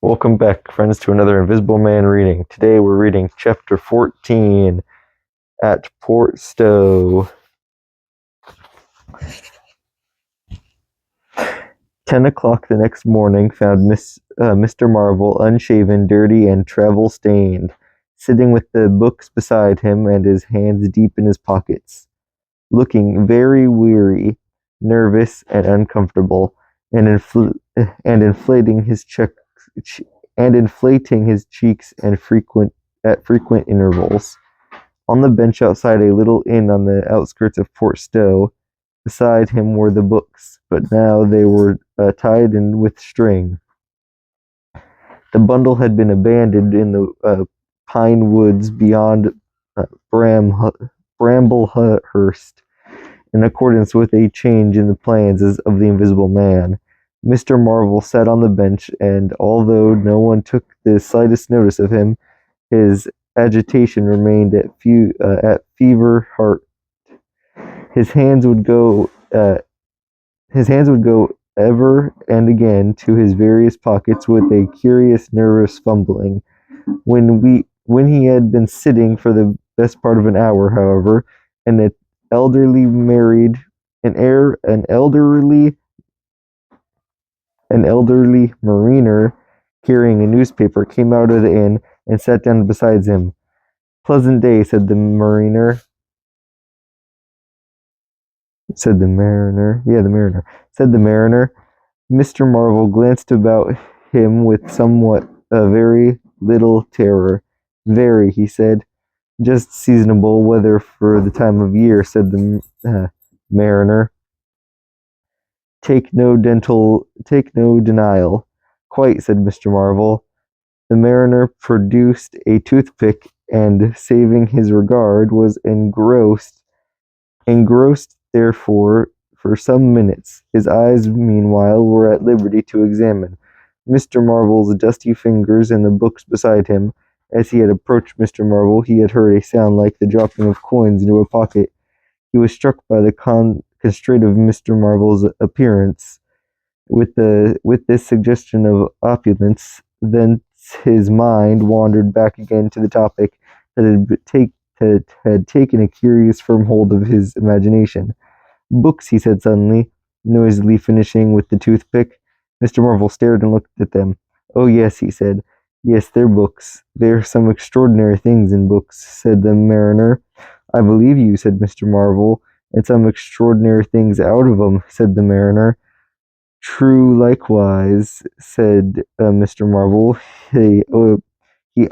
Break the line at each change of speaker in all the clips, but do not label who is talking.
Welcome back, friends, to another Invisible Man reading. Today we're reading Chapter 14, At Port Stowe. 10 o'clock the next morning found Mr. Marvel unshaven, dirty, and travel-stained, sitting with the books beside him and his hands deep in his pockets, looking very weary, nervous, and uncomfortable, and inflating his cheeks at frequent intervals. On the bench outside a little inn on the outskirts of Port Stowe, beside him were the books, but now they were tied in with string. The bundle had been abandoned in the pine woods beyond Bramblehurst, in accordance with a change in the plans of the Invisible Man. Mr. Marvel sat on the bench, and although no one took the slightest notice of him, his agitation remained at fever heart. His hands would go ever and again to his various pockets with a curious, nervous fumbling. When he had been sitting for the best part of an hour, however, an elderly mariner carrying a newspaper came out of the inn and sat down beside him. "Pleasant day," said the mariner. Said the mariner. Mr. Marvel glanced about him with very little terror. "Very," he said. "Just seasonable weather for the time of year," said the mariner. Take no denial." "Quite," said Mr. Marvel. The mariner produced a toothpick, and, saving his regard, was engrossed therefore for some minutes. His eyes, meanwhile, were at liberty to examine Mr. Marvel's dusty fingers and the books beside him. As he had approached Mr. Marvel, he had heard a sound like the dropping of coins into a pocket. He was struck by the constraint of Mr. Marvel's appearance. With this suggestion of opulence, then his mind wandered back again to the topic that had taken a curious firm hold of his imagination. "Books," he said suddenly, noisily finishing with the toothpick. Mr. Marvel stared and looked at them. "Oh, yes," he said. "Yes, they're books. There are some extraordinary things in books," said the mariner. "I believe you," said Mr. Marvel. "And some extraordinary things out of 'em," said the mariner. "True, likewise," said Mr. Marvel. He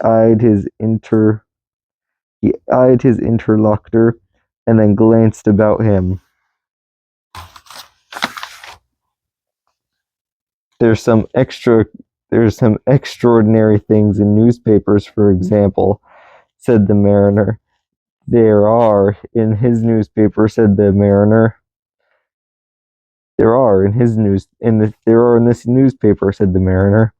eyed his interlocutor, and then glanced about him. There's some extraordinary things in newspapers, for example," said the mariner. "There are in his newspaper," said the mariner. There are in this newspaper," said the mariner.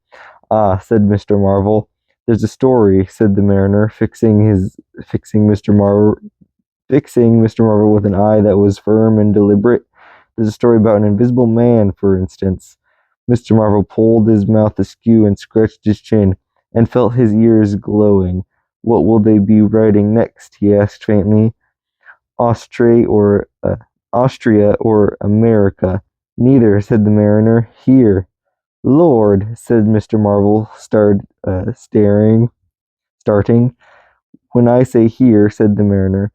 "Ah," said Mr. Marvel. "There's a story," said the mariner, fixing Mr. Marvel with an eye that was firm and deliberate. "There's a story about an invisible man, for instance." Mr. Marvel pulled his mouth askew and scratched his chin, and felt his ears glowing. "What will they be writing next?" he asked faintly. Austria or America?" "Neither," said the mariner. "Here." "Lord," said Mr. Marvel, starting. "When I say here," said the mariner,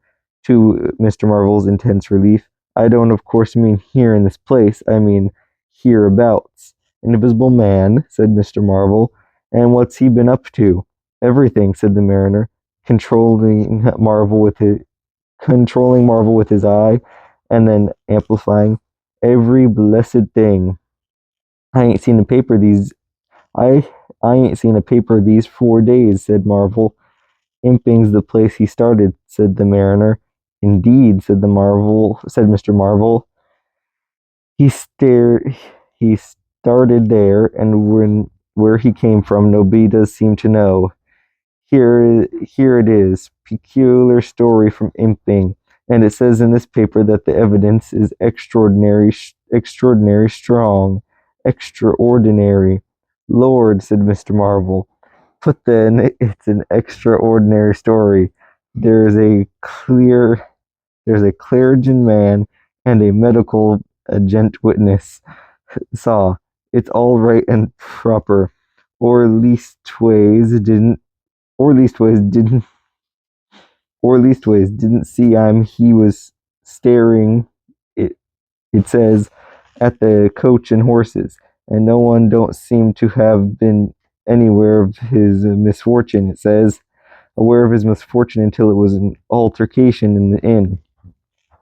to Mr. Marvel's intense relief, "I don't of course mean here in this place. I mean hereabouts." "An invisible man," said Mr. Marvel. "And what's he been up to?" "Everything," said the mariner, controlling Marvel with his eye, and then amplifying, "Every blessed thing. I ain't seen a paper these 4 days," said Marvel. "Imping's the place he started," said the mariner. "Indeed," said Mr. Marvel. He started there, and where he came from, nobody does seem to know. Here it is. Peculiar story from Imping. And it says in this paper that the evidence is extraordinary strong. Extraordinary. Lord, said Mr. Marvel. But then it's an extraordinary story. There's a clear there's a clergyman man and a medical agent witness saw. It's all right and proper. Or leastways didn't see he was staring it it says at the coach and horses, and no one don't seem to have been anywhere of his misfortune, it says, aware of his misfortune until it was an altercation in the inn.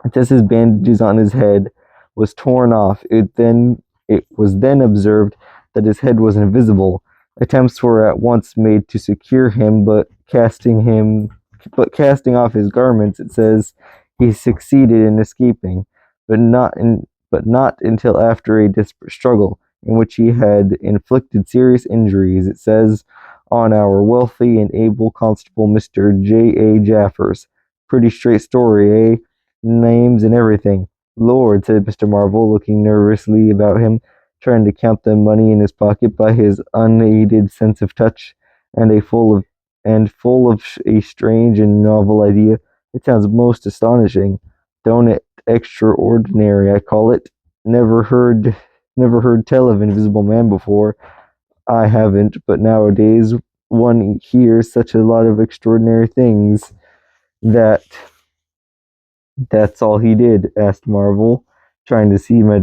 It says his bandages on his head was torn off. It was then observed that his head was invisible. Attempts were at once made to secure him, but casting off his garments, it says, he succeeded in escaping, but not until after a desperate struggle, in which he had inflicted serious injuries, it says, on our wealthy and able constable, Mr. J. A. Jaffers. Pretty straight story, eh? Names and everything. Lord, said Mr. Marvel, looking nervously about him, trying to count the money in his pocket by his unaided sense of touch, and full of a strange and novel idea. It sounds most astonishing. Don't it? Extraordinary, I call it. Never heard tell of Invisible Man before. I haven't, but nowadays one hears such a lot of extraordinary things. That's all he did, asked Marvel, trying to seem at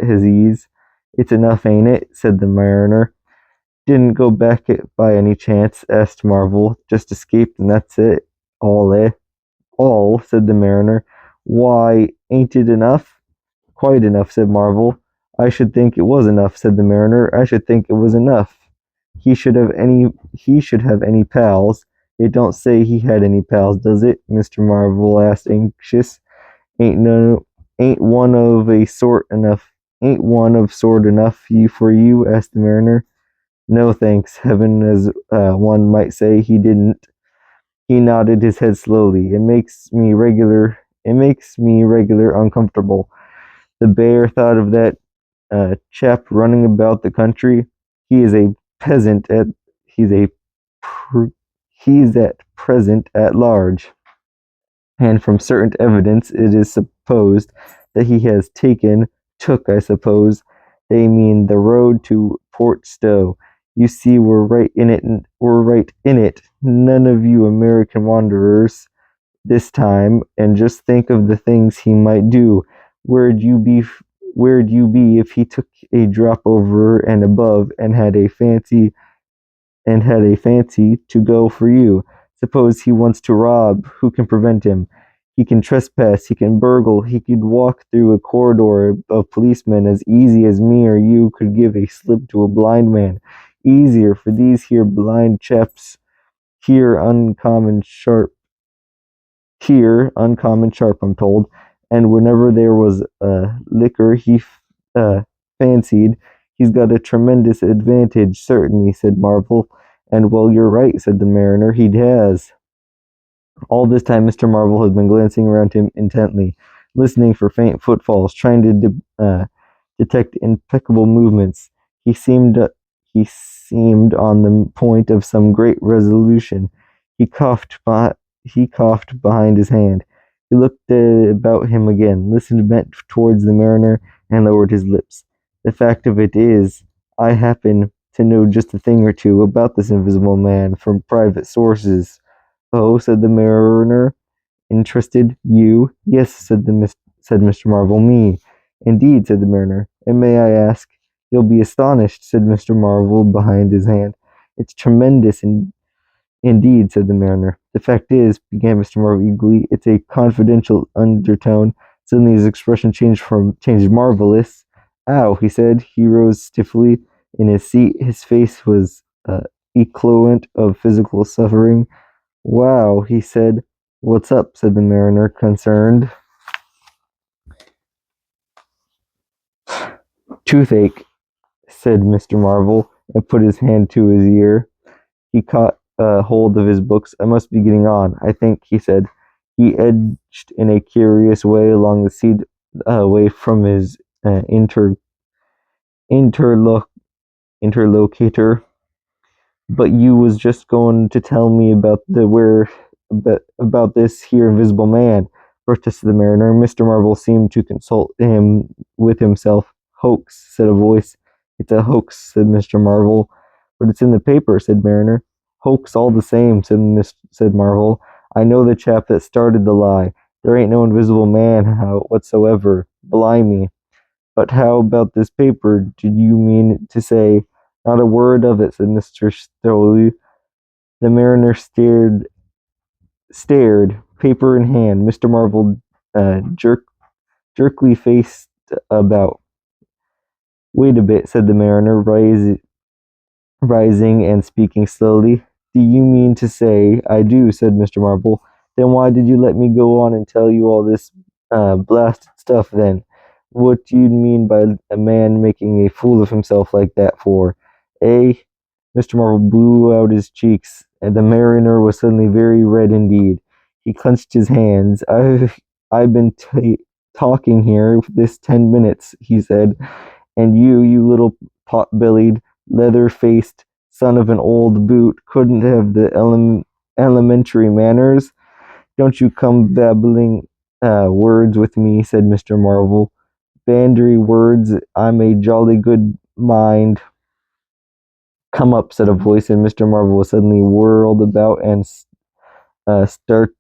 his ease. It's enough, ain't it? Said the mariner. Didn't go back by any chance? Asked Marvel. Just escaped and that's it. All, eh? All, said the mariner. Why, ain't it enough? Quite enough, said Marvel. I should think it was enough, said the mariner. I should think it was enough. He should have any pals. It don't say he had any pals, does it? Mr. Marvel asked, anxious. Ain't one of a sort enough? Ain't one of sort enough for you? Asked the mariner. No, thanks, heaven, as one might say. He didn't. He nodded his head slowly. It makes me regular uncomfortable. The bare thought of that chap running about the country. He is a peasant at he's a he's at present at large, and from certain evidence it is supposed that he has took, I suppose they mean the road to Port Stowe. You see, we're right in it, none of you American wanderers this time, and just think of the things he might do. Where'd you be where'd you be if he took a drop over and above and had a fancy to go for you? Suppose he wants to rob, who can prevent him? He can trespass, he can burgle, he could walk through a corridor of policemen as easy as me or you could give a slip to a blind man. Easier for these here blind chaps here uncommon sharp, I'm told, and whenever there was liquor he fancied. He's got a tremendous advantage, certainly, said Marvel. And well, you're right, said the mariner, he has. All this time Mr. Marvel had been glancing around him intently, listening for faint footfalls, trying to detect impeccable movements. He seemed on the point of some great resolution. He coughed, he coughed behind his hand. He looked about him again, listened bent towards the mariner, and lowered his lips. The fact of it is, I happen to know just a thing or two about this invisible man from private sources. Oh, said the mariner, interested. You? Yes, said Mr. Marvel. Me. Indeed, said the mariner. And may I ask? You'll be astonished, said Mr. Marvel behind his hand. It's tremendous indeed, said the mariner. The fact is, began Mr. Marvel eagerly, it's a confidential undertone. Suddenly his expression changed marvelous. Ow, he said. He rose stiffly in his seat. His face was eloquent of physical suffering. Wow, he said. What's up? Said the mariner, concerned. Toothache, said Mr. Marvel, and put his hand to his ear. He caught hold of his books. I must be getting on, I think, he said. He edged in a curious way along the seat away from his interlocutor. interlocutor. But you was just going to tell me about this here invisible man, protested the mariner. Mr. Marvel seemed to consult him with himself. Hoax, said a voice. It's a hoax, said Mr. Marvel. But it's in the paper, said Mariner. Hoax all the same, said Marvel. I know the chap that started the lie. There ain't no invisible man whatsoever. Blimey. But how about this paper? Did you mean to say? Not a word of it, said Mr. Stowley. The mariner stared, paper in hand. Mr. Marvel jerkily faced about. Wait a bit, said the mariner, rising and speaking slowly. Do you mean to say I do, said Mr. Marvel. Then why did you let me go on and tell you all this blasted stuff then? What do you mean by a man making a fool of himself like that for? Eh? Mr. Marvel blew out his cheeks, and the mariner was suddenly very red indeed. He clenched his hands. I've been talking here this 10 minutes, he said, and you little pot-bellied, leather-faced son of an old boot, couldn't have the elementary manners. Don't you come babbling words with me, said Mr. Marvel. Bandery words, I'm a jolly good mind. Come up, said a voice, and Mr. Marvel was suddenly whirled about and started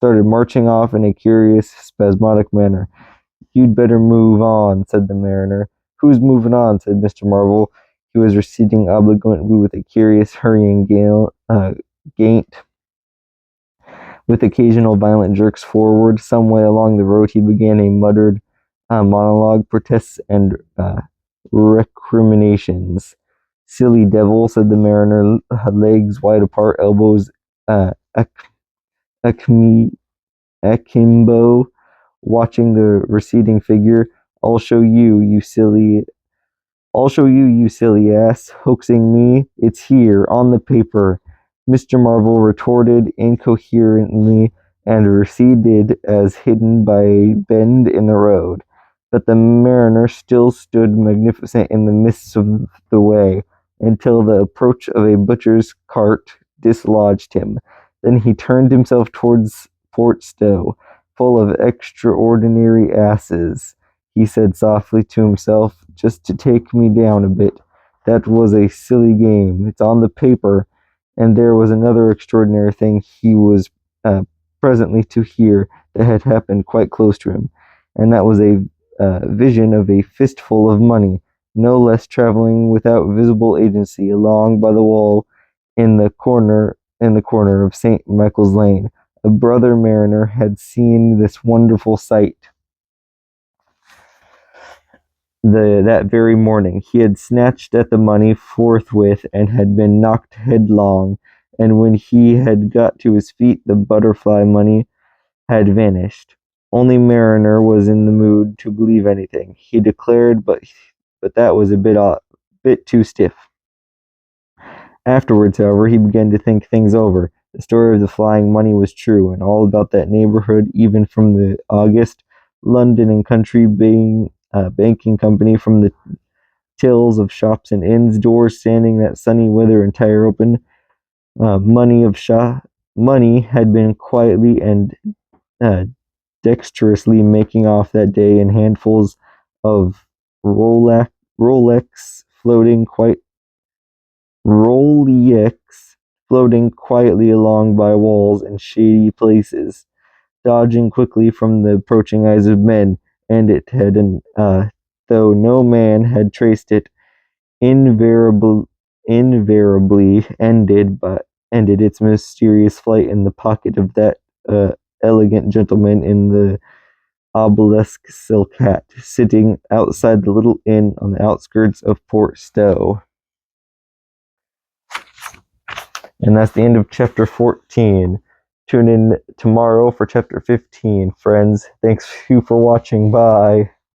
marching off in a curious, spasmodic manner. You'd better move on, said the mariner. Who's moving on, said Mr. Marvel. He was receding obligately with a curious, hurrying gait, with occasional violent jerks forward. Some way along the road he began a muttered monologue, protests, and recriminations. Silly devil, said the mariner, legs wide apart, elbows akimbo, watching the receding figure. I'll show you, you silly ass, hoaxing me. It's here, on the paper. Mr. Marvel retorted incoherently and receded as hidden by a bend in the road. But the mariner still stood magnificent in the midst of the way, until the approach of a butcher's cart dislodged him. Then he turned himself towards Port Stowe, full of extraordinary asses. He said softly to himself, just to take me down a bit. That was a silly game. It's on the paper. And there was another extraordinary thing he was presently to hear that had happened quite close to him, and that was a vision of a fistful of money, no less, traveling without visible agency along by the wall in the corner of St. Michael's Lane. A brother mariner had seen this wonderful sight that very morning. He had snatched at the money forthwith and had been knocked headlong, and when he had got to his feet, the butterfly money had vanished. Only Mariner was in the mood to believe anything, he declared, but that was a bit too stiff. Afterwards, however, he began to think things over. The story of the flying money was true, and all about that neighborhood, even from the august London and Country banking company, from the tills of shops and inns, doors standing that sunny weather entire open. Money had been quietly and dexterously making off that day in handfuls of Rolex floating quietly along by walls and shady places, dodging quickly from the approaching eyes of men, and it had, though no man had traced it, invariably ended its mysterious flight in the pocket of that elegant gentleman in the obelisk silk hat, sitting outside the little inn on the outskirts of Port Stowe. And that's the end of chapter 14. Tune in tomorrow for chapter 15, friends. Thanks you for watching. Bye.